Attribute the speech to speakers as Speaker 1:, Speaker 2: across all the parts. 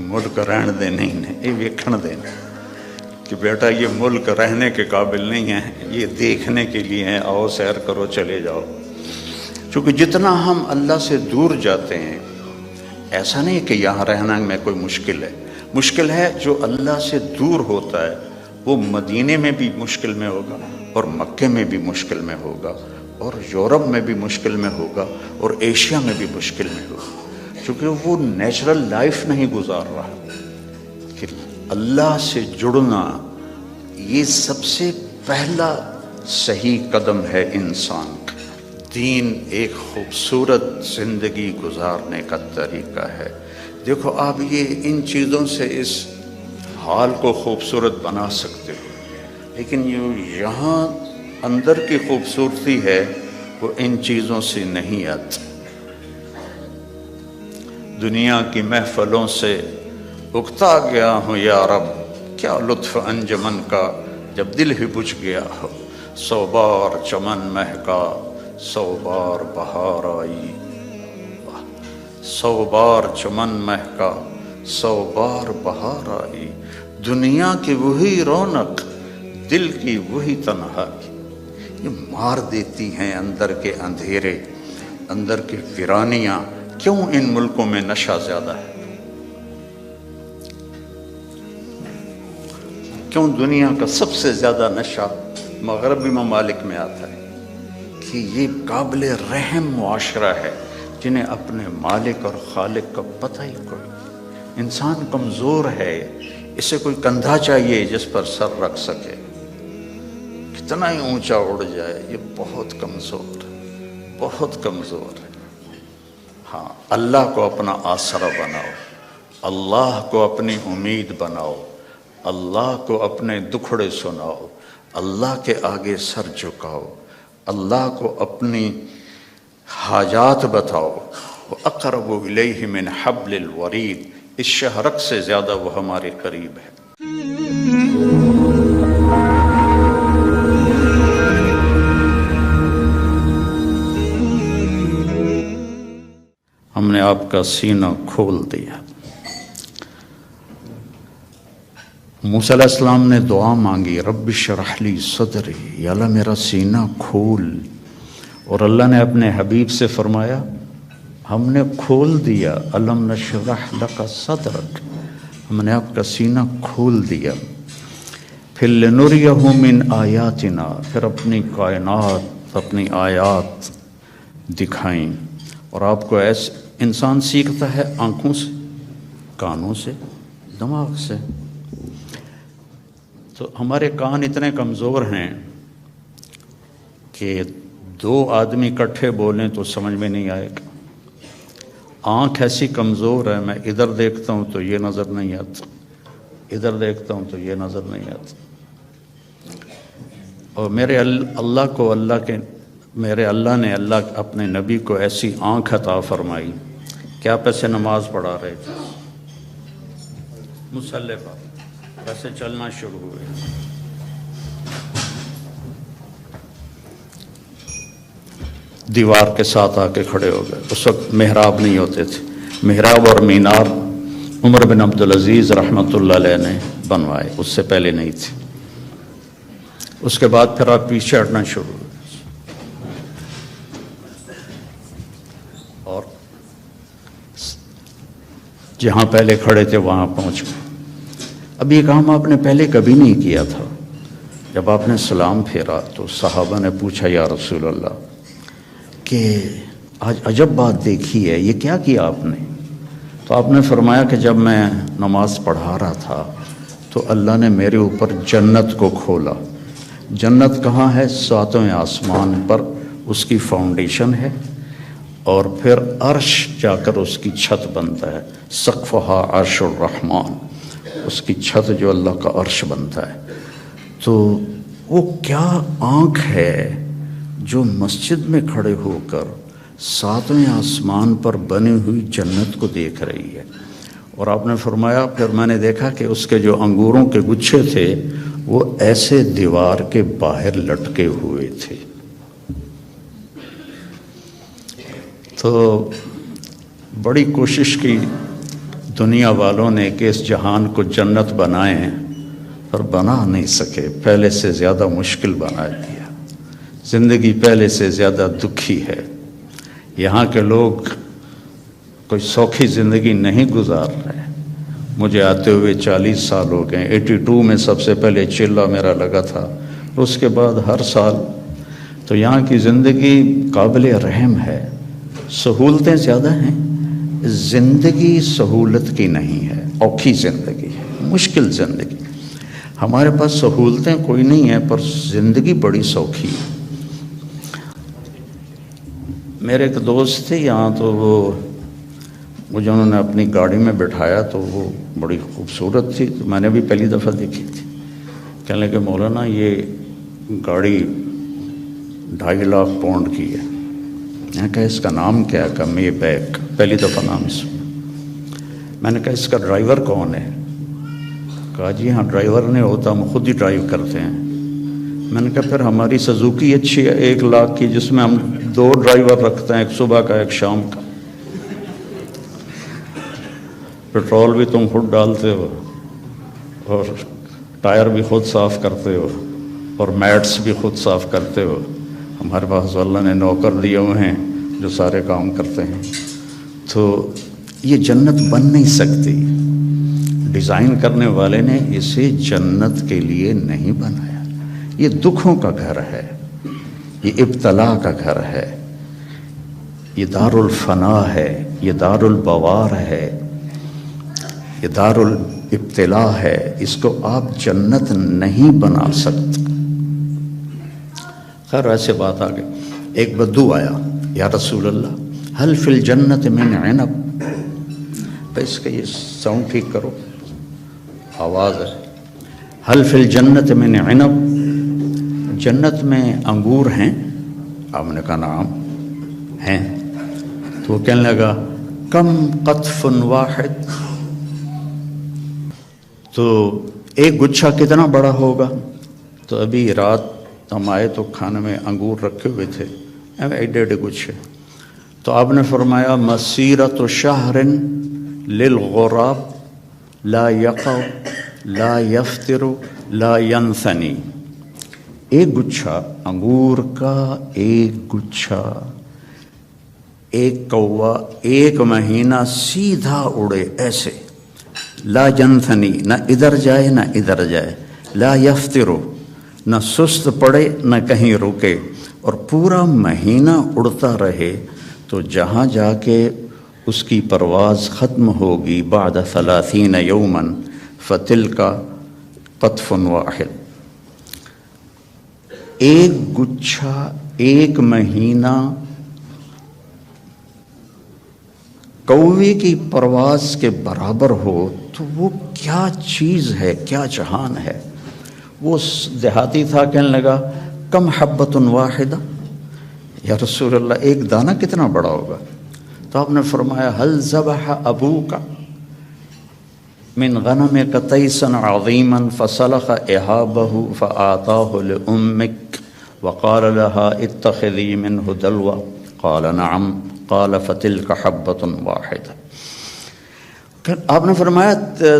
Speaker 1: ملک رہن دے نہیں ہے، یہ ویکھن دے کہ بیٹا یہ ملک رہنے کے قابل نہیں ہے، یہ دیکھنے کے لیے ہیں، آؤ سیر کرو چلے جاؤ۔ چونکہ جتنا ہم اللہ سے دور جاتے ہیں، ایسا نہیں کہ یہاں رہنا میں کوئی مشکل ہے، مشکل ہے جو اللہ سے دور ہوتا ہے وہ مدینے میں بھی مشکل میں ہوگا، اور مکے میں بھی مشکل میں ہوگا، اور یورپ میں بھی مشکل میں ہوگا، اور ایشیا میں بھی مشکل میں ہوگا، چونکہ وہ نیچرل لائف نہیں گزار رہا۔ کہ اللہ سے جڑنا یہ سب سے پہلا صحیح قدم ہے انسان کا۔ دین ایک خوبصورت زندگی گزارنے کا طریقہ ہے۔ دیکھو آپ یہ ان چیزوں سے اس حال کو خوبصورت بنا سکتے ہو، لیکن یہاں اندر کی خوبصورتی ہے وہ ان چیزوں سے نہیں آتی۔ دنیا کی محفلوں سے اکتا گیا ہوں یا رب، کیا لطف انجمن کا جب دل ہی بجھ گیا ہو۔ 100 بار چمن مہکا 100 بار بہار آئی، 100 بار چمن مہکا 100 بار بہار آئی، دنیا کی وہی رونق دل کی وہی تنہائی۔ یہ مار دیتی ہیں اندر کے اندھیرے، اندر کی ویرانیاں۔ کیوں ان ملکوں میں نشہ زیادہ ہے؟ کیوں دنیا کا سب سے زیادہ نشہ مغربی ممالک میں آتا ہے؟ کہ یہ قابل رحم معاشرہ ہے جنہیں اپنے مالک اور خالق کا پتہ ہی کوئی۔ انسان کمزور ہے، اسے کوئی کندھا چاہیے جس پر سر رکھ سکے، کتنا ہی اونچا اڑ جائے، یہ بہت کمزور ہے، بہت کمزور ہے۔ ہاں، اللہ کو اپنا آسرا بناؤ، اللہ کو اپنی امید بناؤ، اللہ کو اپنے دکھڑے سناؤ، اللہ کے آگے سر جھکاؤ، اللہ کو اپنی حاجات بتاؤ۔ وَأَقْرَبُ إِلَيْهِ مِنْ حَبْلِ الْوَرِيدِ، اس شہرک سے زیادہ وہ ہمارے قریب ہے۔ ہم نے آپ کا سینہ کھول دیا۔ موسیٰ علیہ السلام نے دعا مانگی، رب اشرح لی صدری، یا اللہ میرا سینہ کھول، اور اللہ نے اپنے حبیب سے فرمایا ہم نے کھول دیا، الم نشرح لک صدرک، ہم نے آپ کا سینہ کھول دیا۔ پھر لنریہ من آیاتنا، پھر اپنی کائنات، اپنی آیات دکھائیں۔ اور آپ کو ایسے انسان سیکھتا ہے آنکھوں سے، کانوں سے، دماغ سے۔ تو ہمارے کان اتنے کمزور ہیں کہ 2 آدمی اکٹھے بولیں تو سمجھ میں نہیں آئے گا۔ آنکھ ایسی کمزور ہے، میں ادھر دیکھتا ہوں تو یہ نظر نہیں آتا، ادھر دیکھتا ہوں تو یہ نظر نہیں آتا۔ اور میرے اللہ نے اپنے نبی کو ایسی آنکھ عطا فرمائی کہ آپ ایسے نماز پڑھا رہے تھے مصلی پر، ویسے چلنا شروع ہوئے، دیوار کے ساتھ آ کے کھڑے ہو گئے۔ اس وقت محراب نہیں ہوتے تھے، محراب اور مینار عمر بن عبدالعزیز رحمۃ اللہ علیہ نے بنوائے، اس سے پہلے نہیں تھے۔ اس کے بعد پھر آپ پیچھے ہٹنا شروع ہوئے، اور جہاں پہلے کھڑے تھے وہاں پہنچ گئے۔ اب یہ کام آپ نے پہلے کبھی نہیں کیا تھا۔ جب آپ نے سلام پھیرا تو صحابہ نے پوچھا یا رسول اللہ کہ آج عجب بات دیکھی ہے، یہ کیا کیا آپ نے؟ تو آپ نے فرمایا کہ جب میں نماز پڑھا رہا تھا تو اللہ نے میرے اوپر جنت کو کھولا۔ جنت کہاں ہے؟ 7ویں آسمان پر اس کی فاؤنڈیشن ہے، اور پھر عرش جا کر اس کی چھت بنتا ہے، سقفہا عرش الرحمن، اس کی چھت جو اللہ کا عرش بنتا ہے۔ تو وہ کیا آنکھ ہے جو مسجد میں کھڑے ہو کر 7ویں آسمان پر بنی ہوئی جنت کو دیکھ رہی ہے۔ اور آپ نے فرمایا پھر میں نے دیکھا کہ اس کے جو انگوروں کے گچھے تھے وہ ایسے دیوار کے باہر لٹکے ہوئے تھے۔ تو بڑی کوشش کی دنیا والوں نے کہ اس جہان کو جنت بنائیں پر بنا نہیں سکے، پہلے سے زیادہ مشکل بنا دیا، زندگی پہلے سے زیادہ دکھی ہے۔ یہاں کے لوگ کوئی سوکھی زندگی نہیں گزار رہے۔ مجھے آتے ہوئے 40 سال ہو گئے، 82 میں سب سے پہلے چلہ میرا لگا تھا، اس کے بعد ہر سال۔ تو یہاں کی زندگی قابل رحم ہے، سہولتیں زیادہ ہیں، زندگی سہولت کی نہیں ہے، اوکھی زندگی ہے، مشکل زندگی۔ ہمارے پاس سہولتیں کوئی نہیں ہیں پر زندگی بڑی سوکھی ہے۔ میرے ایک دوست تھے یہاں، تو وہ مجھے انہوں نے اپنی گاڑی میں بٹھایا، تو وہ بڑی خوبصورت تھی، تو میں نے بھی پہلی دفعہ دیکھی تھی۔ کہنے لگے مولانا یہ گاڑی 2.5 لاکھ پاؤنڈ کی ہے۔ میں نے کہا اس کا نام کیا ہے؟ کہ مے بیک، پہلی دفعہ نام سنا۔ میں نے کہا اس کا ڈرائیور کون ہے؟ کہا جی ہاں ڈرائیور نہیں ہوتا، ہم خود ہی ڈرائیو کرتے ہیں۔ میں نے کہا پھر ہماری سزوکی اچھی ہے 1 لاکھ کی، جس میں ہم 2 ڈرائیور رکھتے ہیں، ایک صبح کا ایک شام کا، پیٹرول بھی تم خود ڈالتے ہو اور ٹائر بھی خود صاف کرتے ہو اور میٹس بھی خود صاف کرتے ہو۔ ہمارے پاس اللہ نے نوکر دیے ہوئے ہیں جو سارے کام کرتے ہیں۔ تو یہ جنت بن نہیں سکتی، ڈیزائن کرنے والے نے اسے جنت کے لیے نہیں بنایا۔ یہ دکھوں کا گھر ہے، یہ ابتلا کا گھر ہے، یہ دار الفنا ہے، یہ دار البوار ہے، یہ دار الابتلا ہے۔ اس کو آپ جنت نہیں بنا سکتے۔ خیر ایسے بات آگے، ایک بدو آیا، یا رسول اللہ حل فی الجنت من عنب، اس کا یہ ساؤنڈ ٹھیک کرو، آواز ہے، حل فی الجنت من عنب، جنت میں انگور ہیں؟ آپ نے کہا نعم ہیں۔ تو وہ کہنے لگا کم قطف واحد، تو ایک گچھا کتنا بڑا ہوگا؟ تو ابھی رات ہم آئے تو کھانے میں انگور رکھے ہوئے تھے، ایڈے گچھے۔ تو آپ نے فرمایا مسیرۃ شہر للغراب لا یقع لا یفتر لا ینثنی، ایک گچھا انگور کا، ایک گچھا، ایک کوا 1 مہینہ سیدھا اڑے ایسے، لا ینثنی، نہ ادھر جائے نہ ادھر جائے، لا یفتر، نہ سست پڑے نہ کہیں رکے، اور پورا مہینہ اڑتا رہے، تو جہاں جا کے اس کی پرواز ختم ہوگی بعد 30 یوما فتلک قطف واحد، ایک گچھا 1 مہینہ کوے کی پرواز کے برابر ہو تو وہ کیا چیز ہے، کیا جہان ہے۔ وہ دیہاتی تھا، کہنے لگا کم حبۃ واحدہ، یا رسول اللہ ایک دانہ کتنا بڑا ہوگا؟ تو آپ نے فرمایا حل ذبح ابوک من غنمک تیسا عظیما فسلخ احابہ فآتاہ لأمک وقال لها اتخذی منہ دلوا قال نعم قال فتلک حبۃ واحدہ۔ آپ نے فرمایا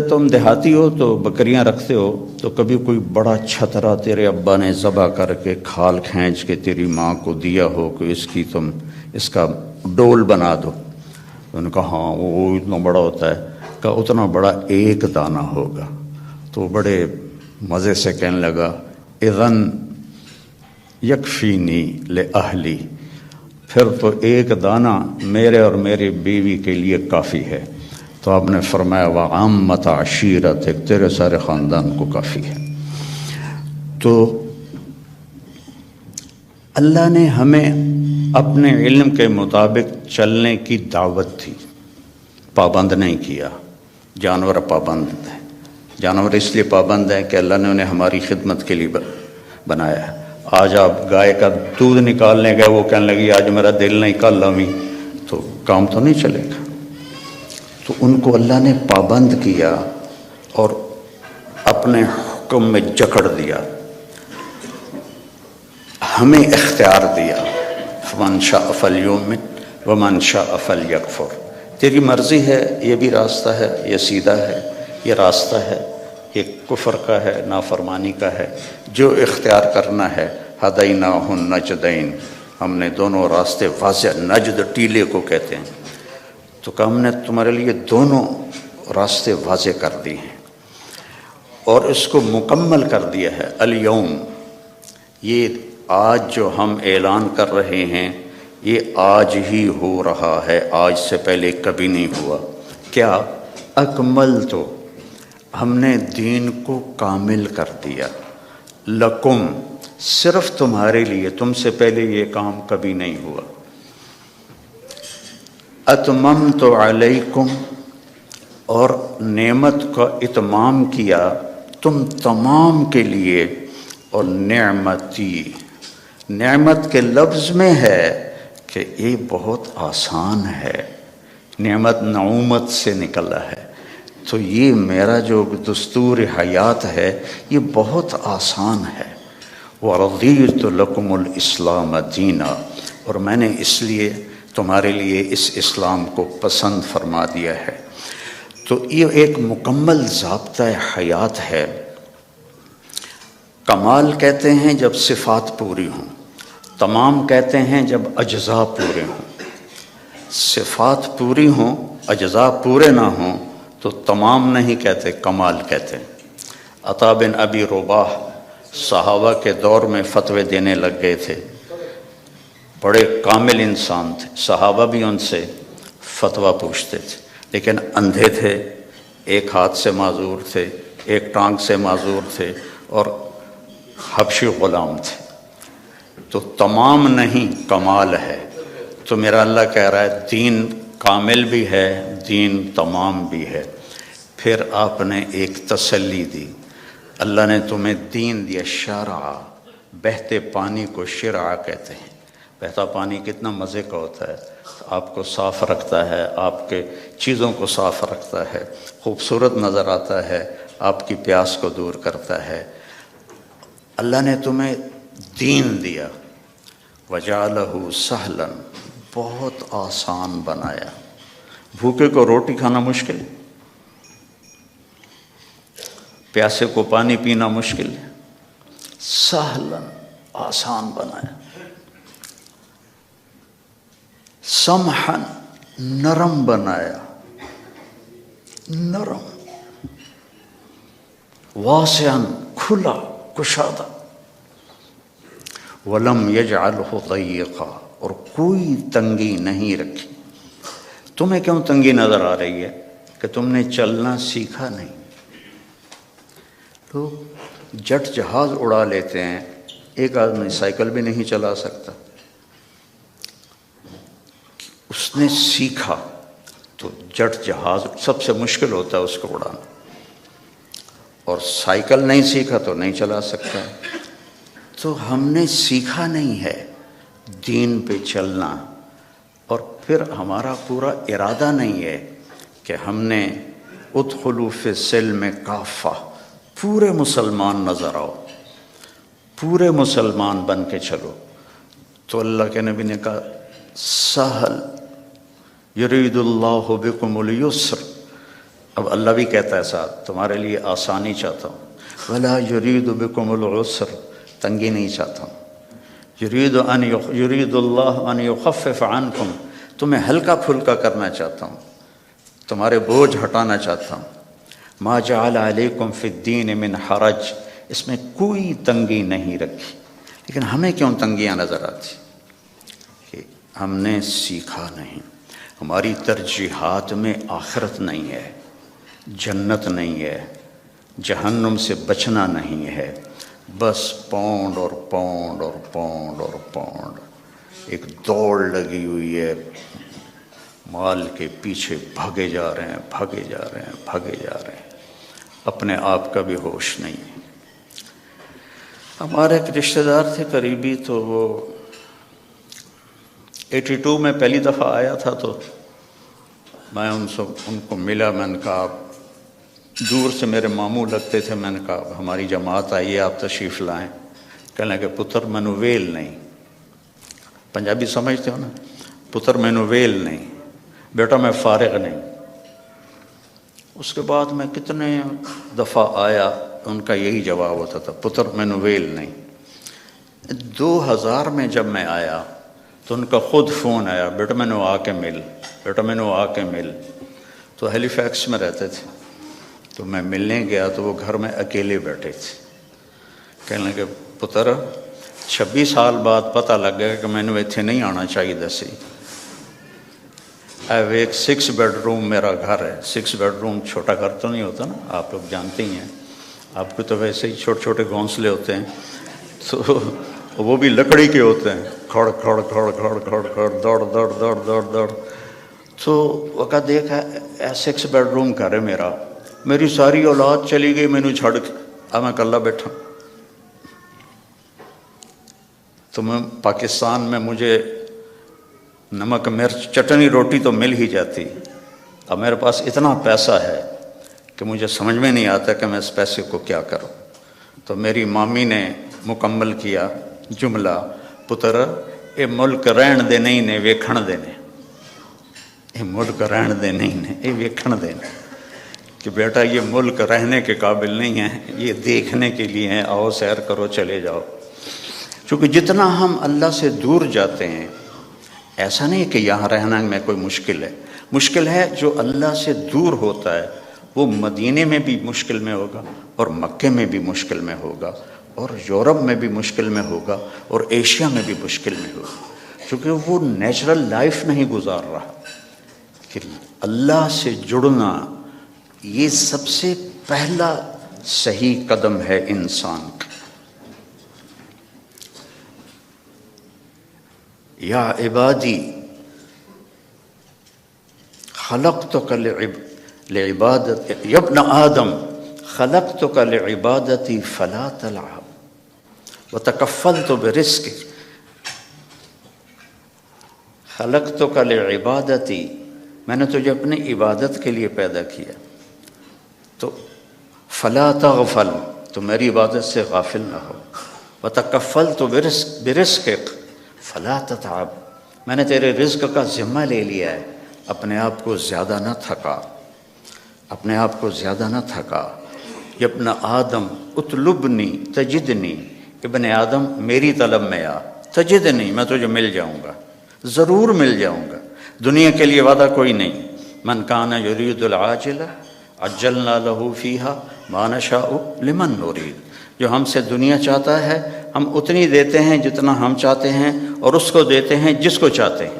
Speaker 1: تم دیہاتی ہو تو بکریاں رکھتے ہو، تو کبھی کوئی بڑا چھترا تیرے ابا نے ذبح کر کے کھال کھینچ کے تیری ماں کو دیا ہو کہ اس کا ڈول بنا دو؟ انہوں نے کہا ہاں وہ اتنا بڑا ہوتا ہے۔ کہا اتنا بڑا ایک دانہ ہوگا۔ تو بڑے مزے سے کہنے لگا اذن یکفینی لأہلی، پھر تو ایک دانہ میرے اور میری بیوی کے لیے کافی ہے۔ تو آپ نے فرمایا وعامۃ عشیرتک، تیرے سارے خاندان کو کافی ہے۔ تو اللہ نے ہمیں اپنے علم کے مطابق چلنے کی دعوت دی، پابند نہیں کیا۔ جانور پابند ہیں، جانور اس لیے پابند ہیں کہ اللہ نے انہیں ہماری خدمت کے لیے بنایا ہے۔ آج آپ گائے کا دودھ نکالنے گئے، وہ کہنے لگی آج میرا دل نہیں کل امی، تو کام تو نہیں چلے گا۔ تو ان کو اللہ نے پابند کیا اور اپنے حکم میں جکڑ دیا، ہمیں اختیار دیا، فمن شاء فلیؤمن ومن شاء فلیکفر، تیری مرضی ہے، یہ بھی راستہ ہے، یہ سیدھا ہے، یہ راستہ ہے، یہ کفر کا ہے، نافرمانی کا ہے، جو اختیار کرنا ہے۔ ہدیناہ النجدین، ہم نے دونوں راستے واضح، نجد ٹیلے کو کہتے ہیں، تو کہ ہم نے تمہارے لیے دونوں راستے واضح کر دی ہیں اور اس کو مکمل کر دیا ہے۔ الیوم، یہ آج جو ہم اعلان کر رہے ہیں یہ آج ہی ہو رہا ہے، آج سے پہلے کبھی نہیں ہوا۔ کیا؟ اکمل، تو ہم نے دین کو کامل کر دیا، لکم، صرف تمہارے لیے، تم سے پہلے یہ کام کبھی نہیں ہوا۔ اتممت علیکم، اور نعمت کا اتمام کیا تم تمام کے لیے، اور نعمتی، نعمت کے لفظ میں ہے کہ یہ بہت آسان ہے، نعمت نعومت سے نکلا ہے، تو یہ میرا جو دستور حیات ہے یہ بہت آسان ہے۔ وَرَضِيتُ لَكُمُ الْإِسْلَامَ دِينًا، اور میں نے اس لیے تمہارے لیے اس اسلام کو پسند فرما دیا ہے۔ تو یہ ایک مکمل ضابطہ حیات ہے۔ کمال کہتے ہیں جب صفات پوری ہوں، تمام کہتے ہیں جب اجزاء پورے ہوں۔ صفات پوری ہوں، اجزاء پورے نہ ہوں تو تمام نہیں کہتے، کمال کہتے ہیں۔ عطا بن ابی رباح صحابہ کے دور میں فتوے دینے لگ گئے تھے، بڑے کامل انسان تھے، صحابہ بھی ان سے فتویٰ پوچھتے تھے، لیکن اندھے تھے، ایک ہاتھ سے معذور تھے، ایک ٹانگ سے معذور تھے، اور حبشی غلام تھے، تو تمام نہیں کمال ہے۔ تو میرا اللہ کہہ رہا ہے دین کامل بھی ہے، دین تمام بھی ہے۔ پھر آپ نے ایک تسلی دی، اللہ نے تمہیں دین دیا، شرع، بہتے پانی کو شرع کہتے ہیں۔ بہتا پانی کتنا مزے کا ہوتا ہے، آپ کو صاف رکھتا ہے، آپ کے چیزوں کو صاف رکھتا ہے، خوبصورت نظر آتا ہے، آپ کی پیاس کو دور کرتا ہے۔ اللہ نے تمہیں دین دیا، وجعلہ سہلا، بہت آسان بنایا۔ بھوکے کو روٹی کھانا مشکل ہے، پیاسے کو پانی پینا مشکل ہے، سہلا، آسان بنایا۔ سمحا، نرم بنایا، نرم، واسعا، کھلا، کشادہ، ولم یجعلہ ضیقا، اور کوئی تنگی نہیں رکھی۔ تمہیں کیوں تنگی نظر آ رہی ہے کہ تم نے چلنا سیکھا نہیں؟ لوگ جٹ جہاز اڑا لیتے ہیں، ایک آدمی سائیکل بھی نہیں چلا سکتا۔ اس نے سیکھا تو جٹ جہاز سب سے مشکل ہوتا ہے اس کو اڑانا، اور سائیکل نہیں سیکھا تو نہیں چلا سکتا۔ تو ہم نے سیکھا نہیں ہے دین پہ چلنا، اور پھر ہمارا پورا ارادہ نہیں ہے کہ ہم نے ادخلوا فی السلم کافہ، پورے مسلمان نظر آؤ، پورے مسلمان بن کے چلو۔ تو اللہ کے نبی نے کہا سہل، یرید اللہ بکم الیسر، اب اللہ بھی کہتا ہے ساتھ تمہارے لیے آسانی چاہتا ہوں، ولا یرید بکم العسر، تنگی نہیں چاہتا ہوں، یرید اللہ ان یخفف عنکم، تمہیں ہلکا پھلکا کرنا چاہتا ہوں، تمہارے بوجھ ہٹانا چاہتا ہوں۔ ما جعل علیکم فی الدین من حرج، اس میں کوئی تنگی نہیں رکھی۔ لیکن ہمیں کیوں تنگیاں نظر آتی؟ کہ ہم نے سیکھا نہیں، ہماری ترجیحات میں آخرت نہیں ہے، جنت نہیں ہے، جہنم سے بچنا نہیں ہے، بس پاؤنڈ اور پاؤنڈ اور پاؤنڈ اور پاؤنڈ، ایک دوڑ لگی ہوئی ہے، مال کے پیچھے بھاگے جا رہے ہیں، بھاگے جا رہے ہیں، بھاگے جا رہے ہیں، اپنے آپ کا بھی ہوش نہیں ہے۔ ہمارے ایک رشتہ دار تھے قریبی، تو وہ 82 میں پہلی دفعہ آیا تھا، تو میں ان کو ملا، میں نے کہا دور سے میرے ماموں لگتے تھے، میں نے کہا ہماری جماعت آئی ہے، آپ تشریف لائیں۔ کہنے لگے پتر مینو ویل نہیں، پنجابی سمجھتے ہو نا، پتر مینو ویل نہیں، بیٹا میں فارغ نہیں۔ اس کے بعد میں کتنے دفعہ آیا، ان کا یہی جواب ہوتا تھا، پتر مینوں ویل نہیں۔ 2000 میں جب میں آیا تو ان کا خود فون آیا، بیٹا مینوں آ کے مل، بیٹا مینوں آ کے مل۔ تو ہیلی فیکس میں رہتے تھے، تو میں ملنے گیا تو وہ گھر میں اکیلے بیٹھے تھے۔ کہنے لگے پتر 26 سال بعد پتہ لگ گیا کہ مینوں ایتھے نہیں آنا چاہیے سی۔ ایک 6 بیڈ روم میرا گھر ہے۔ 6 بیڈ روم چھوٹا گھر تو نہیں ہوتا نا، آپ لوگ جانتے ہی ہیں، آپ کو تو ویسے ہی چھوٹے چھوٹے گھونسلے ہوتے ہیں، تو وہ بھی لکڑی کے ہوتے ہیں، کھڑ کھڑ کھڑ کھڑ کھڑ کھڑ دوڑ دوڑ دوڑ دوڑ دوڑ۔ تو وقت دیکھا 6 بیڈ روم گھر ہے میرا، میری ساری اولاد چلی گئی مینوں چھڑ کے، اب میں کلا بیٹھا۔ تو میں پاکستان میں مجھے نمک مرچ چٹنی روٹی تو مل ہی جاتی، اب میرے پاس اتنا پیسہ ہے کہ مجھے سمجھ میں نہیں آتا کہ میں اس پیسے کو کیا کروں۔ تو میری مامی نے مکمل کیا جملہ، پتر اے ملک رہن دے نہیں نے ویکھن دے نے، اے ملک رہن دے نہیں نے اے ویکھن دے نے، کہ بیٹا یہ ملک رہنے کے قابل نہیں ہے، یہ دیکھنے کے لیے ہیں، آؤ سیر کرو چلے جاؤ۔ چونکہ جتنا ہم اللہ سے دور جاتے ہیں، ایسا نہیں کہ یہاں رہنا میں کوئی مشکل ہے، مشکل ہے جو اللہ سے دور ہوتا ہے وہ مدینے میں بھی مشکل میں ہوگا، اور مکے میں بھی مشکل میں ہوگا، اور یورپ میں بھی مشکل میں ہوگا، اور ایشیا میں بھی مشکل میں ہوگا، چونکہ وہ نیچرل لائف نہیں گزار رہا۔ کہ اللہ سے جڑنا یہ سب سے پہلا صحیح قدم ہے انسان کا۔ یا عبادی خلقتک لعبادت، یا ابن آدم خلقتک لعبادتی فلا تلعب وتکفلت برزقک، خلقتک لعبادتی، میں نے تجھے اپنی عبادت کے لیے پیدا کیا، تو فلا تغفل، تو میری عبادت سے غافل نہ ہو، وتکفلت برزقک فلا تتعب، میں نے تیرے رزق کا ذمہ لے لیا ہے، اپنے آپ کو زیادہ نہ تھکا، اپنے آپ کو زیادہ نہ تھکا۔ یا ابن آدم اطلبنی تجدنی، ابن آدم میری طلب میں آ، تجدنی میں تجھے مل جاؤں گا، ضرور مل جاؤں گا، دنیا کے لیے وعدہ کوئی نہیں۔ من کان یرید العاجلہ عجلنا لہ فیہا ما نشاء لمن نرید، جو ہم سے دنیا چاہتا ہے ہم اتنی دیتے ہیں جتنا ہم چاہتے ہیں، اور اس کو دیتے ہیں جس کو چاہتے ہیں۔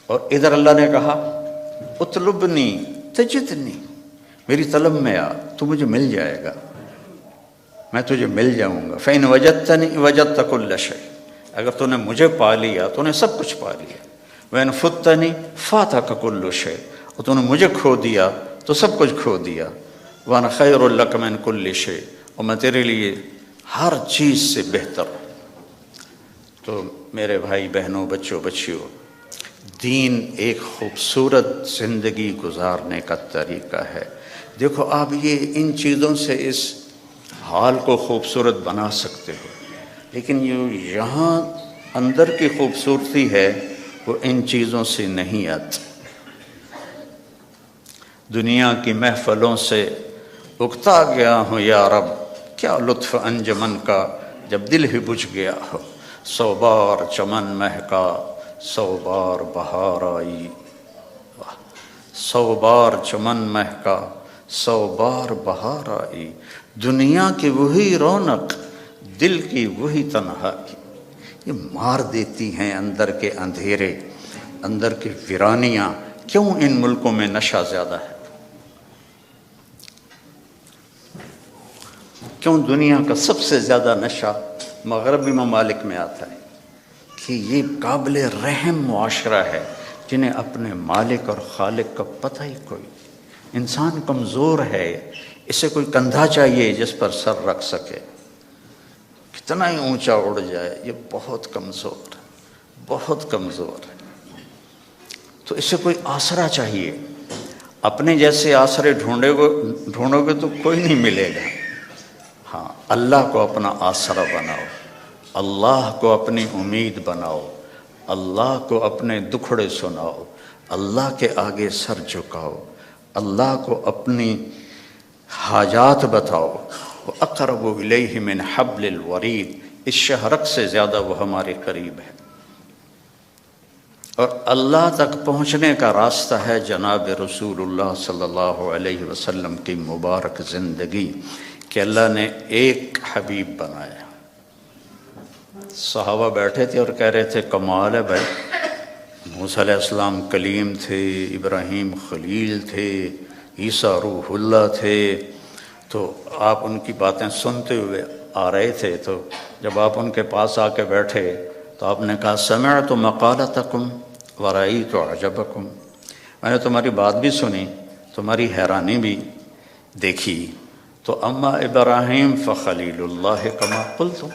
Speaker 1: اور ادھر اللہ نے کہا اطلبنی تجدنی، میری طلب میں آ، تو مجھے مل جائے گا، میں تجھے مل جاؤں گا۔ فإن وجدتنی وجدت کل شیء، اگر تو نے مجھے پا لیا تو نے سب کچھ پا لیا۔ وإن فتنی فاتک کل شیء، اور تو نے مجھے کھو دیا تو سب کچھ کھو دیا۔ وأنا خیر لک من کل شیء، اور میں تیرے لیے ہر چیز سے بہتر ہوں۔ تو میرے بھائی بہنوں، بچوں بچیوں، دین ایک خوبصورت زندگی گزارنے کا طریقہ ہے۔ دیکھو آپ یہ ان چیزوں سے اس حال کو خوبصورت بنا سکتے ہو، لیکن یہاں اندر کی خوبصورتی ہے وہ ان چیزوں سے نہیں آتی۔ دنیا کی محفلوں سے اکتا گیا ہوں یا رب، کیا لطف انجمن کا جب دل ہی بجھ گیا ہو۔ 100 بار چمن مہکا 100 بار بہار آئی، 100 بار چمن مہکا 100 بار بہار آئی، دنیا کی وہی رونق دل کی وہی تنہائی، یہ مار دیتی ہیں اندر کے اندھیرے، اندر کی ویرانیاں۔ کیوں ان ملکوں میں نشہ زیادہ ہے؟ کیوں دنیا کا سب سے زیادہ نشہ مغربی ممالک میں آتا ہے؟ کہ یہ قابل رحم معاشرہ ہے جنہیں اپنے مالک اور خالق کا پتہ ہی کوئی۔ انسان کمزور ہے، اسے کوئی کندھا چاہیے جس پر سر رکھ سکے، کتنا ہی اونچا اڑ جائے، یہ بہت کمزور ہے، بہت کمزور ہے۔ تو اسے کوئی آسرا چاہیے، اپنے جیسے آسرے ڈھونڈو گے تو کوئی نہیں ملے گا۔ ہاں، اللہ کو اپنا آسرا بناؤ، اللہ کو اپنی امید بناؤ، اللہ کو اپنے دکھڑے سناؤ، اللہ کے آگے سر جھکاؤ، اللہ کو اپنی حاجات بتاؤ۔ وَأَقْرَبُ إِلَيْهِ مِنْ حَبْلِ الْوَرِيدِ، اس شہرک سے زیادہ وہ ہمارے قریب ہے۔ اور اللہ تک پہنچنے کا راستہ ہے جناب رسول اللہ صلی اللہ علیہ وسلم کی مبارک زندگی، کہ اللہ نے ایک حبیب بنایا۔ صحابہ بیٹھے تھے اور کہہ رہے تھے کمال ہے بھائی، موسیٰ علیہ السلام کلیم تھے، ابراہیم خلیل تھے، عیسیٰ روح اللہ تھے، تو آپ ان کی باتیں سنتے ہوئے آ رہے تھے، تو جب آپ ان کے پاس آ کے بیٹھے تو آپ نے کہا سمعت مقالتکم ورأیت عجبکم، میں نے تمہاری بات بھی سنی، تمہاری حیرانی بھی دیکھی۔ تو اما ابراہیم فخلیل اللہ کما قلتم،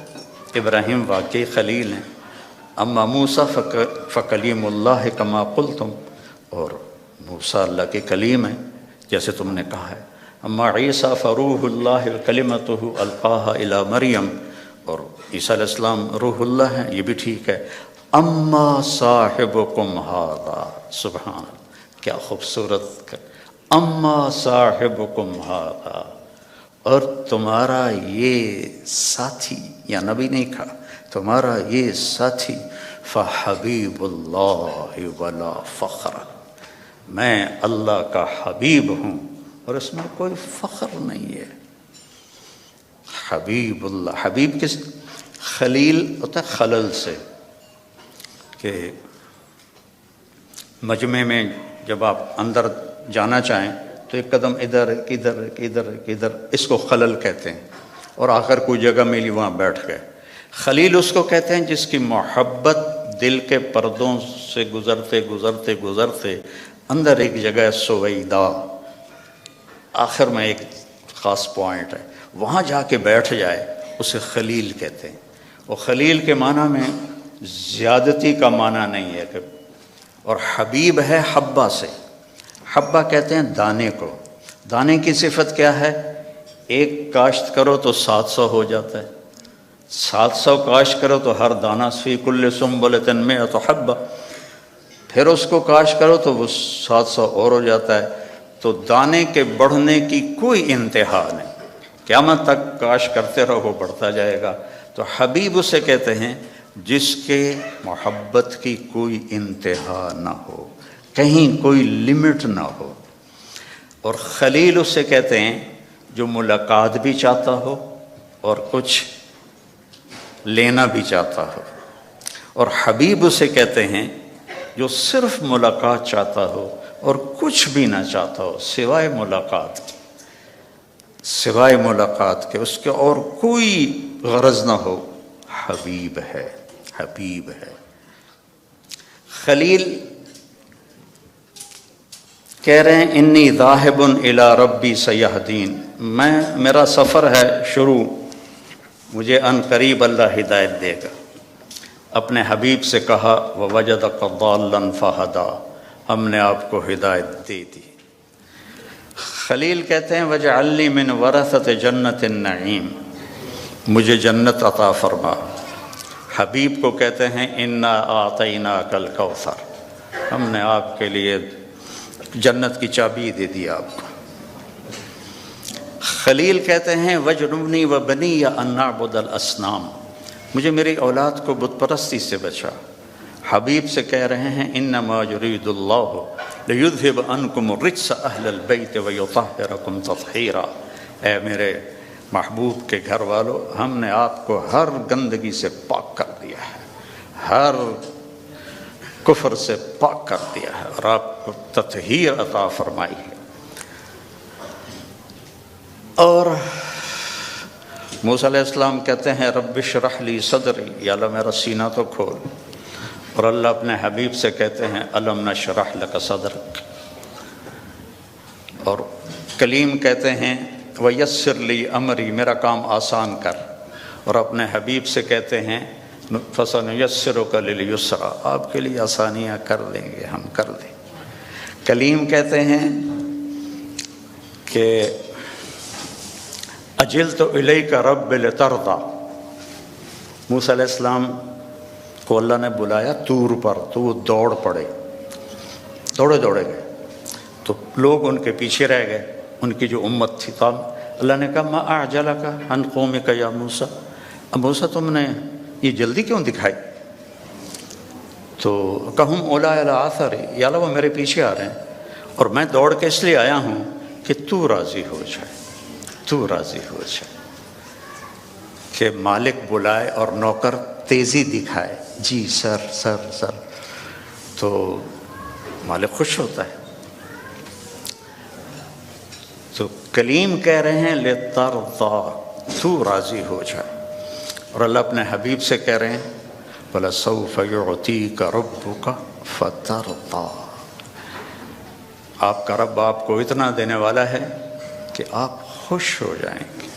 Speaker 1: ابراہیم واقعی خلیل ہیں۔ اما موسیٰ فکلیم اللہ کما قلتم، اور موسیٰ اللہ کے کلیم ہیں جیسے تم نے کہا ہے۔ اما عیسیٰ فروح اللہ کلمتہ القاها الی مریم، اور عیسیٰ علیہ السلام روح اللہ ہیں، یہ بھی ٹھیک ہے۔ اما صاحبکم ھذا، سبحان اللہ، کیا خوبصورت، اما صاحبکم ھذا، اور تمہارا یہ ساتھی، یا نبی نہیں کہا، تمہارا یہ ساتھی فحبیب اللہ ولا فخر، میں اللہ کا حبیب ہوں اور اس میں کوئی فخر نہیں ہے۔ حبیب اللہ، حبیب کس، خلیل ہوتا ہے خلل سے، کہ مجمع میں جب آپ اندر جانا چاہیں تو ایک قدم ادھر ادھر ادھر ادھر، اس کو خلل کہتے ہیں، اور آخر کوئی جگہ ملی وہاں بیٹھ گئے۔ خلیل اس کو کہتے ہیں جس کی محبت دل کے پردوں سے گزرتے گزرتے گزرتے اندر ایک جگہ سویدہ، آخر میں ایک خاص پوائنٹ ہے، وہاں جا کے بیٹھ جائے، اسے خلیل کہتے ہیں۔ اور خلیل کے معنی میں زیادتی کا معنی نہیں ہے، اور حبیب ہے حبہ سے، حبہ کہتے ہیں دانے کو۔ دانے کی صفت کیا ہے؟ ایک کاشت کرو تو 700 ہو جاتا ہے، 700 کاشت کرو تو ہر دانہ فی کل سنبلۃ مئۃ حبہ، پھر اس کو کاشت کرو تو وہ 700 اور ہو جاتا ہے۔ تو دانے کے بڑھنے کی کوئی انتہا نہیں، قیامت تک کاشت کرتے رہو، بڑھتا جائے گا۔ تو حبیب اسے کہتے ہیں جس کے محبت کی کوئی انتہا نہ ہو، کہیں کوئی لمٹ نہ ہو۔ اور خلیل اسے کہتے ہیں جو ملاقات بھی چاہتا ہو اور کچھ لینا بھی چاہتا ہو، اور حبیب اسے کہتے ہیں جو صرف ملاقات چاہتا ہو اور کچھ بھی نہ چاہتا ہو سوائے ملاقات کے، سوائے ملاقات کے، اس کے اور کوئی غرض نہ ہو، حبیب ہے، حبیب ہے۔ خلیل کہہ رہے ہیں انی ذاہب الی ربی سیہدین، میرا سفر ہے شروع، مجھے ان قریب اللہ ہدایت دے گا۔ اپنے حبیب سے کہا ووجدک ضالا فہدی، ہم نے آپ کو ہدایت دے دی۔ خلیل کہتے ہیں وجعل لی من ورثۃ جنت النعیم، مجھے جنت عطا فرما۔ حبیب کو کہتے ہیں انا اعطیناک الکوثر، ہم نے آپ کے لیے جنت کی چابی دے دی آپ کو۔ خلیل کہتے ہیں وجنبنی وبنی ان نعبد الاصنام، مجھے میری اولاد کو بت پرستی سے بچا۔ حبیب سے کہہ رہے ہیں انما یرید اللہ لیذھب عنکم الرجس اہل البیت ویطہرکم تطہیرا، اے میرے محبوب کے گھر والو، ہم نے آپ کو ہر گندگی سے پاک کر دیا ہے، ہر کفر سے پاک کر دیا ہے، اور آپ کو تطہیر عطا فرمائی ہے۔ اور موسیٰ علیہ السلام کہتے ہیں رب اشرح لی صدری، یا اللہ میرا سینہ تو کھول، اور اللہ اپنے حبیب سے کہتے ہیں الم نشرح لک صدرک۔ اور کلیم کہتے ہیں ویسر لی امری، میرا کام آسان کر، اور اپنے حبیب سے کہتے ہیں فسنیسرک للیسرا، آپ کے لیے آسانیاں کر دیں گے، ہم کر دیں۔ کلیم کہتے ہیں کہ اجلت الیک رب لترضی، موسیٰ علیہ السلام کو اللہ نے بلایا طور پر تو وہ دوڑ پڑے، دوڑے دوڑے گئے تو لوگ ان کے پیچھے رہ گئے، ان کی جو امت تھی. تو اللہ نے کہا ما اعجلک عن قومک یا موسیٰ، اب موسیٰ تم نے یہ جلدی کیوں دکھائی؟ تو کہم اولیٰ علی آثری، یا اللہ وہ میرے پیچھے آ رہے ہیں اور میں دوڑ کے اس لیے آیا ہوں کہ تو راضی ہو جائے، تو راضی ہو جائے، کہ مالک بلائے اور نوکر تیزی دکھائے، جی سر سر سر، تو مالک خوش ہوتا ہے. تو کلیم کہہ رہے ہیں لِتَرْضَىٰ، تو راضی ہو جائے. اور اللہ اپنے حبیب سے کہہ رہے ہیں وَلَسَوْفَ يُعْطِيكَ رَبُّكَ فَتَرْضَىٰ، آپ کا رب آپ کو اتنا دینے والا ہے کہ آپ خوش ہو جائیں گے.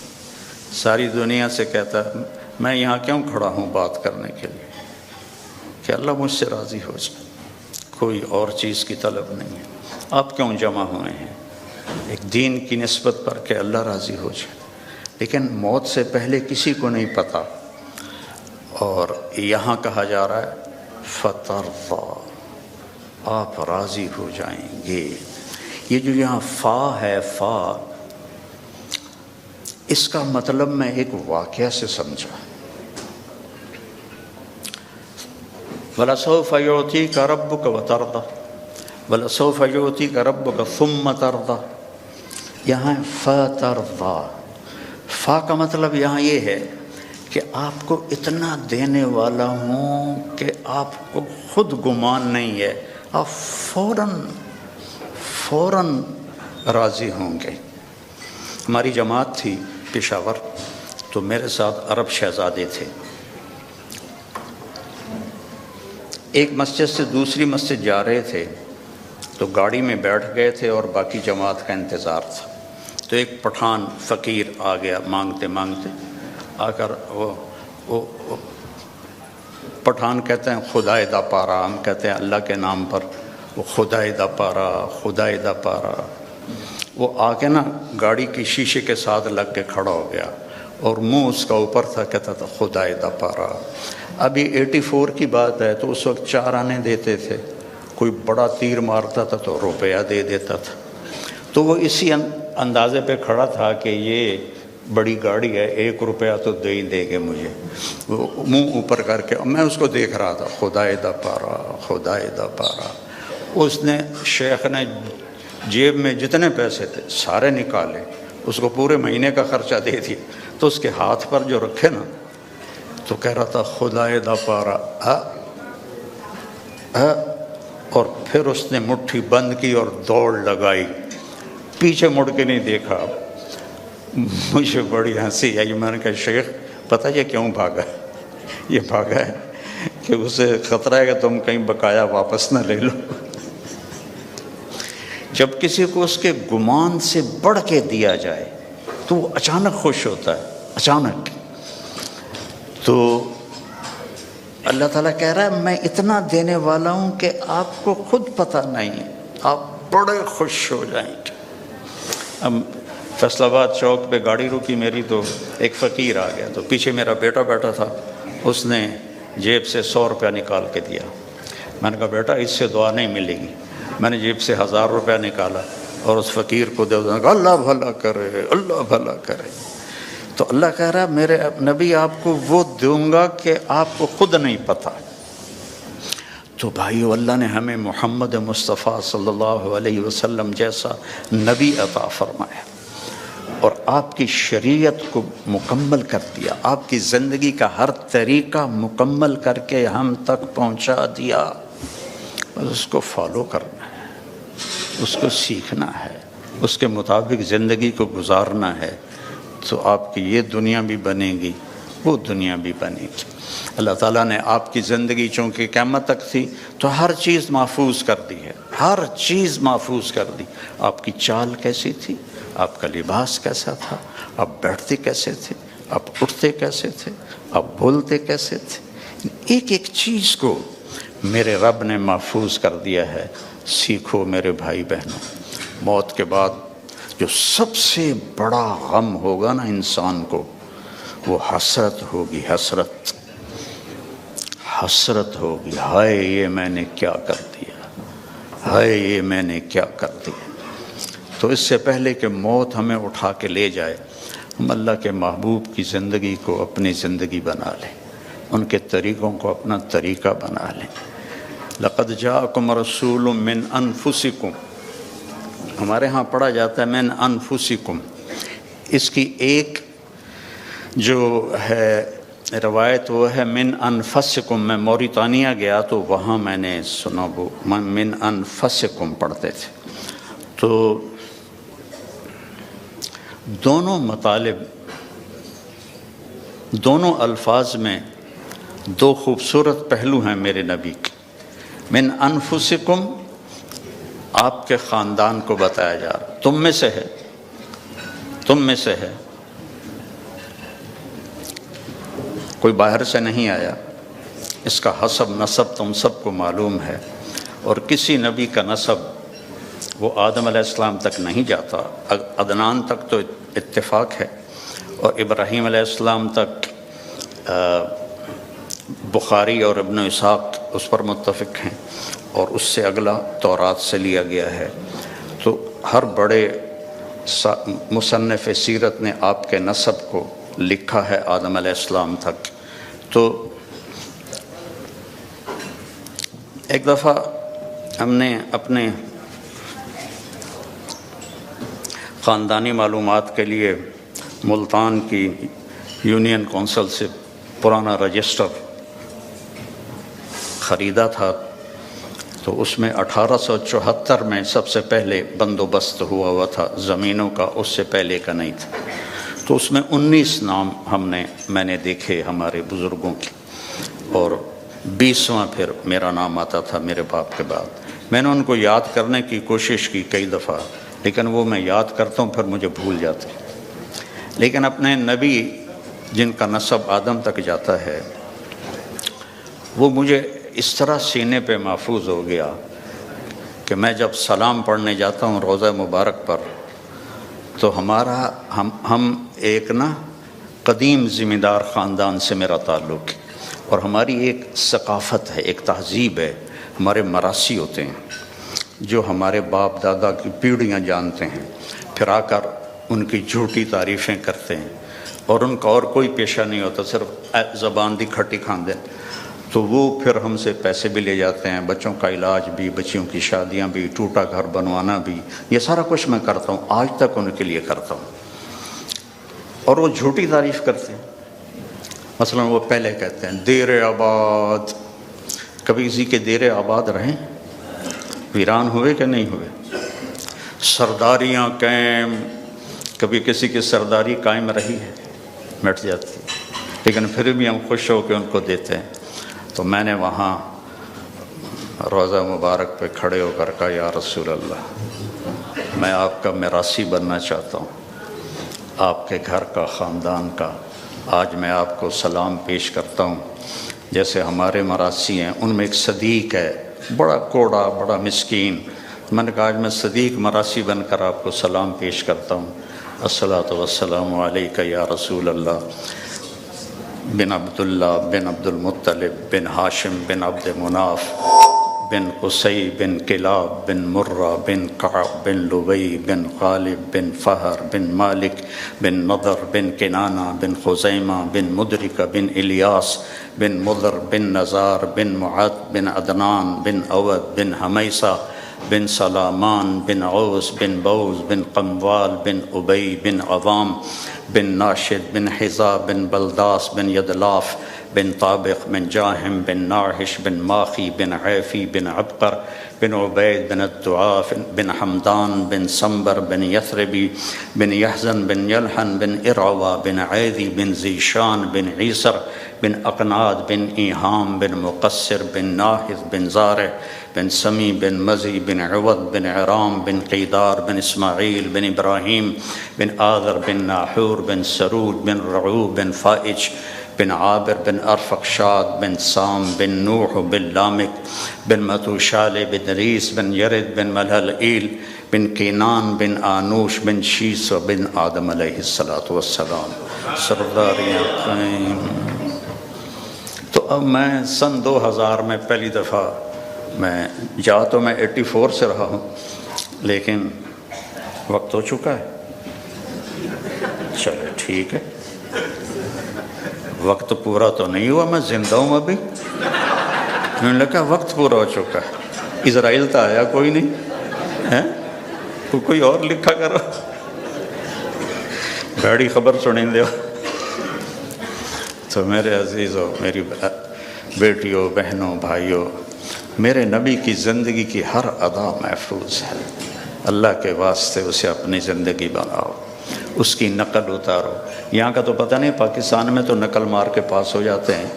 Speaker 1: ساری دنیا سے کہتا ہے میں یہاں کیوں کھڑا ہوں بات کرنے کے لیے، کہ اللہ مجھ سے راضی ہو جائے، کوئی اور چیز کی طلب نہیں ہے. آپ کیوں جمع ہوئے ہیں؟ ایک دین کی نسبت پر کہ اللہ راضی ہو جائے. لیکن موت سے پہلے کسی کو نہیں پتہ، اور یہاں کہا جا رہا ہے فَتَرْضَىٰ، آپ راضی ہو جائیں گے. یہ جو یہاں فا ہے، فا، اس کا مطلب میں ایک واقعہ سے سمجھا. وَلَسَوْفَ يُعْطِيكَ رَبُّكَ وَتَرْضَىٰ، وَلَسَوْفَ يُعْطِيكَ رَبُّكَ ثُمَّ تَرْضَىٰ. یہاں فَتَرْضَىٰ، فا کا مطلب یہاں یہ ہے کہ آپ کو اتنا دینے والا ہوں کہ آپ کو خود گمان نہیں ہے، آپ فوراً راضی ہوں گے. ہماری جماعت تھی پشاور، تو میرے ساتھ عرب شہزادے تھے. ایک مسجد سے دوسری مسجد جا رہے تھے تو گاڑی میں بیٹھ گئے تھے اور باقی جماعت کا انتظار تھا. تو ایک پٹھان فقیر آ گیا مانگتے مانگتے، آ کر وہ پٹھان کہتے ہیں خدائے دا پارا، ہم کہتے ہیں اللہ کے نام پر، وہ خدائے دا پارا، خدائے دا پارا. وہ آ کے نا گاڑی کی شیشے کے ساتھ لگ کے کھڑا ہو گیا اور منہ اس کا اوپر تھا، کہتا تھا خدائے دا پارا. ابھی 84 کی بات ہے، تو اس وقت 4 آنے دیتے تھے، کوئی بڑا تیر مارتا تھا تو روپیہ دے دیتا تھا. تو وہ اسی اندازے پہ کھڑا تھا کہ یہ بڑی گاڑی ہے، 1 روپیہ تو دے ہی دے گے مجھے. وہ منہ اوپر کر کے میں اس کو دیکھ رہا تھا، خدائے دا پارا، خدائے دا پارا. اس نے، شیخ نے جیب میں جتنے پیسے تھے سارے نکالے، اس کو پورے مہینے کا خرچہ دے دیا. تو اس کے ہاتھ پر جو رکھے نا تو کہہ رہا تھا خدائے دا پارا، اور پھر اس نے مٹھی بند کی اور دوڑ لگائی، پیچھے مڑ کے نہیں دیکھا. مجھے بڑی ہنسی آئی. میں نے کہا شیخ پتہ یہ کیوں بھاگا؟ یہ بھاگا ہے کہ اسے خطرہ ہے کہ تم کہیں بقایا واپس نہ لے لو. جب کسی کو اس کے گمان سے بڑھ کے دیا جائے تو وہ اچانک خوش ہوتا ہے، اچانک. تو اللہ تعالیٰ کہہ رہا ہے میں اتنا دینے والا ہوں کہ آپ کو خود پتہ نہیں، آپ بڑے خوش ہو جائیں گے. اب فیصل آباد چوک پہ گاڑی رکی میری، تو ایک فقیر آ گیا، تو پیچھے میرا بیٹا بیٹھا تھا. اس نے جیب سے 100 روپیہ نکال کے دیا. میں نے کہا بیٹا اس سے دعا نہیں ملے گی. میں نے جیب سے 1000 روپیہ نکالا اور اس فقیر کو دے دیا. اللہ بھلا کرے، اللہ بھلا کرے. تو اللہ کہہ رہا ہے میرے نبی آپ کو وہ دوں گا کہ آپ کو خود نہیں پتہ. تو بھائیو اللہ نے ہمیں محمد مصطفیٰ صلی اللہ علیہ وسلم جیسا نبی عطا فرمایا اور آپ کی شریعت کو مکمل کر دیا، آپ کی زندگی کا ہر طریقہ مکمل کر کے ہم تک پہنچا دیا. بس اس کو فالو کرنا ہے، اس کو سیکھنا ہے، اس کے مطابق زندگی کو گزارنا ہے، تو آپ کی یہ دنیا بھی بنے گی، وہ دنیا بھی بنے گی. اللہ تعالیٰ نے آپ کی زندگی چونکہ قیامت تک تھی تو ہر چیز محفوظ کر دی ہے، ہر چیز محفوظ کر دی. آپ کی چال کیسی تھی، آپ کا لباس کیسا تھا، آپ بیٹھتے کیسے تھے، آپ اٹھتے کیسے تھے، آپ بولتے کیسے تھے، ایک ایک چیز کو میرے رب نے محفوظ کر دیا ہے. سیکھو میرے بھائی بہنوں، موت کے بعد جو سب سے بڑا غم ہوگا نا انسان کو، وہ حسرت ہوگی. حسرت ہوگی، ہائے یہ میں نے کیا کر دیا، ہائے یہ میں نے کیا کر دیا۔ تو اس سے پہلے کہ موت ہمیں اٹھا کے لے جائے، ہم اللہ کے محبوب کی زندگی کو اپنی زندگی بنا لیں، ان کے طریقوں کو اپنا طریقہ بنا لیں۔ لقد جاءکم رسول من انفسکم، ہمارے ہاں پڑھا جاتا ہے من انفسکم، اس کی ایک جو ہے روایت وہ ہے من انفسکم۔ میں موریتانیہ گیا تو وہاں میں نے سنا وہ من انفسکم پڑھتے تھے۔ تو دونوں مطالب، دونوں الفاظ میں دو خوبصورت پہلو ہیں میرے نبی کے۔ من انفسکم آپ کے خاندان کو بتایا جا رہا، تم میں سے ہے، تم میں سے ہے، کوئی باہر سے نہیں آیا، اس کا حسب نسب تم سب کو معلوم ہے، اور کسی نبی کا نسب وہ آدم علیہ السلام تک نہیں جاتا، عدنان تک تو اتفاق ہے، اور ابراہیم علیہ السلام تک بخاری اور ابن اسحاق اس پر متفق ہیں، اور اس سے اگلا تورات سے لیا گیا ہے۔ تو ہر بڑے مصنف سیرت نے آپ کے نسب کو لکھا ہے آدم علیہ السلام تک۔ تو ایک دفعہ ہم نے اپنے خاندانی معلومات کے لیے ملتان کی یونین کونسل سے پرانا رجسٹر خریدا تھا، تو اس میں 1874 میں سب سے پہلے بندوبست ہوا تھا زمینوں کا، اس سے پہلے کا نہیں تھا۔ تو اس میں 19 نام میں نے دیکھے ہمارے بزرگوں کی، اور 20واں پھر میرا نام آتا تھا میرے باپ کے بعد۔ میں نے ان کو یاد کرنے کی کوشش کی کئی دفعہ، لیکن وہ میں یاد کرتا ہوں پھر مجھے بھول جاتے۔ لیکن اپنے نبی جن کا نسب آدم تک جاتا ہے، وہ مجھے اس طرح سینے پہ محفوظ ہو گیا کہ میں جب سلام پڑھنے جاتا ہوں روضہ مبارک پر، تو ہم ایک قدیم ذمہ دار خاندان سے میرا تعلق ہے، اور ہماری ایک ثقافت ہے، ایک تہذیب ہے، ہمارے مراسی ہوتے ہیں جو ہمارے باپ دادا کی پیڑھیاں جانتے ہیں، پھر آ کر ان کی جھوٹی تعریفیں کرتے ہیں، اور ان کا اور کوئی پیشہ نہیں ہوتا، صرف زبان دی کھٹی کھاندے۔ تو وہ پھر ہم سے پیسے بھی لے جاتے ہیں، بچوں کا علاج بھی، بچیوں کی شادیاں بھی، ٹوٹا گھر بنوانا بھی، یہ سارا کچھ میں کرتا ہوں، آج تک ان کے لیے کرتا ہوں، اور وہ جھوٹی تعریف کرتے ہیں۔ مثلا وہ پہلے کہتے ہیں دیر آباد، کبھی کسی کے دیر آباد رہیں؟ ویران ہوئے کہ نہیں ہوئے؟ سرداریاں قائم، کبھی کسی کی سرداری قائم رہی ہے؟ مٹ جاتی ہے، لیکن پھر بھی ہم خوش ہو کے ان کو دیتے ہیں۔ تو میں نے وہاں روضہ مبارک پہ کھڑے ہو کر کہا یا رسول اللہ، میں آپ کا میراثی بننا چاہتا ہوں، آپ کے گھر کا، خاندان کا۔ آج میں آپ کو سلام پیش کرتا ہوں، جیسے ہمارے مراثی ہیں، ان میں ایک صدیق ہے، بڑا کوڑا، بڑا مسکین۔ میں نے کہا آج میں صدیق مراثی بن کر آپ کو سلام پیش کرتا ہوں، الصلاۃ والسلام علیک یا رسول اللہ، بن عبداللہ بن عبد المطلب بن ہاشم بن عبد مناف بن قصی بن کلاب بن مرہ بن کعب بن لبی بن غالب بن فہر بن مالک بن نضر بن کنانہ بن خزیمہ بن مدرکہ بن الیاس بن مضر بن نزار بن معد بن عدنان بن اود بن حمیسہ بن سلامان بن عوس بن بوز بن قموال بن ابی بن عوام بن ناشد بن حذا بن بلداس بن یدلاف بن طابق بن جاہم بن ناحش بن ماخی بن عیفی بن عبقر بن عبید بن الدعاف بن حمدان بن سمبر بن یثربی بن یحزن بن یلحن بن ارعوا بن عیدی بن زیشان بن عیسر بن اقناد بن ایہام بن مقصر بن ناحذ بن زارع بن سمی بن مزی بن عوض بن عرام بن قیدار بن اسماعیل بن ابراہیم بن آذر بن ناحور بن سرود بن رعوب بن فائج بن عابر بن ارفقشاد بن سام بن نوح بن لامک بن متوشال بن ریس بن یرد بن ملحلئیل بن کینان بن آنوش بن شیس بن آدم علیہ السلام۔ سرداریاں قائم۔ تو اب میں سن 2000 میں پہلی دفعہ میں جا تو میں 84 سے رہا ہوں، لیکن وقت ہو چکا ہے. چلے ٹھیک ہے، وقت پورا تو نہیں ہوا، میں زندہ ہوں ابھی. میں نے کہا وقت پورا ہو چکا ہے. اسرائیل تو آیا کوئی نہیں ہے، کوئی اور لکھا کرو. بڑی خبر سنیں دے. تو میرے عزیزوں، میری بیٹیوں، بہنوں، بھائیوں، میرے نبی کی زندگی کی ہر ادا محفوظ ہے. اللہ کے واسطے اسے اپنی زندگی بناؤ، اس کی نقل اتارو. یہاں کا تو پتہ نہیں، پاکستان میں تو نقل مار کے پاس ہو جاتے ہیں،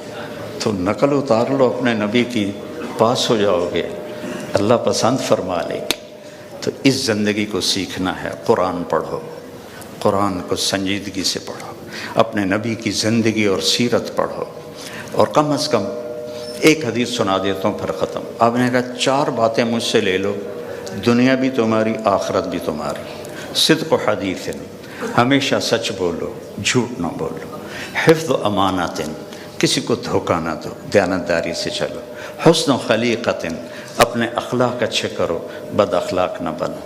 Speaker 1: تو نقل اتار لو اپنے نبی کی، پاس ہو جاؤ گے، اللہ پسند فرما لے. تو اس زندگی کو سیکھنا ہے. قرآن پڑھو، قرآن کو سنجیدگی سے پڑھو، اپنے نبی کی زندگی اور سیرت پڑھو، اور کم از کم ایک حدیث سنا دیتا ہوں پھر ختم. آپ نے کہا 4 باتیں مجھ سے لے لو، دنیا بھی تمہاری، آخرت بھی تمہاری. صدق و حدیث، ہمیشہ سچ بولو، جھوٹ نہ بولو. حفظ و امانت، کسی کو دھوکہ نہ دو، دیانتداری سے چلو. حسن و خلیقت، اپنے اخلاق اچھے کرو، بد اخلاق نہ بنو.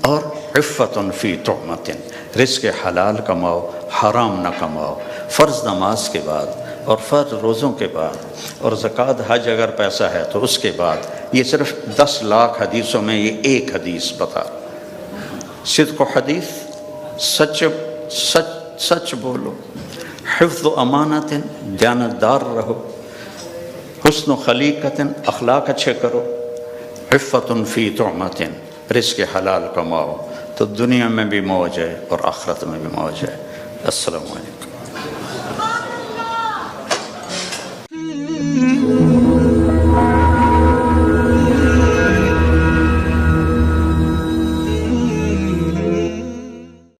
Speaker 1: اور عفت فی طعمت، رزق حلال کماؤ، حرام نہ کماؤ. فرض نماز کے بعد، اور فرض روزوں کے بعد، اور زکوٰۃ حج اگر پیسہ ہے تو اس کے بعد. یہ صرف 10 لاکھ حدیثوں میں یہ ایک حدیث بتا. صدق و حدیث، سچ بولو. حفظ و امانت، دیانتدار رہو. حسن و خلیقت، اخلاق اچھے کرو. عفت فی طعمت، رزق حلال کماؤ، تو دنیا میں بھی موج ہے اور آخرت میں بھی موج ہے. السلام علیکم.